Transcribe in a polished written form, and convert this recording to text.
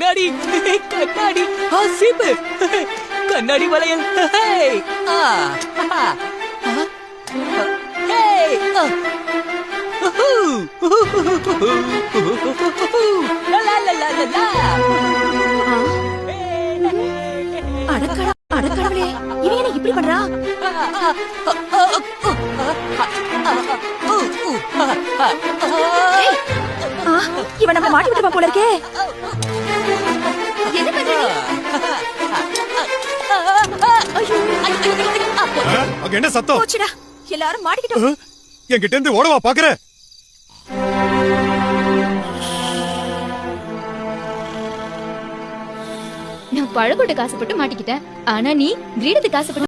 கண்ணாடி கண்ணாடி சீப்பு கண்ணாடி வளையல் அடக்கடவுளே, இவன் என்ன இப்படி பண்றா? இவன் நம்ம மாட்டி விட்டுருப்பான் போல இருக்கே. என்ன பண்ற நீ? அங்க என்ன சத்தம்? போச்சுடா, எல்லாரும் மாட்டிக்கிட்டோம். என்கிட்ட இருந்து ஓடவா பாக்குற? நான் பழக்கோட்டை காசுப்பட்டு மாட்டிக்கிட்டேன். ஆனா நீ கிரீடத்துக்கு காசுப்பட்டு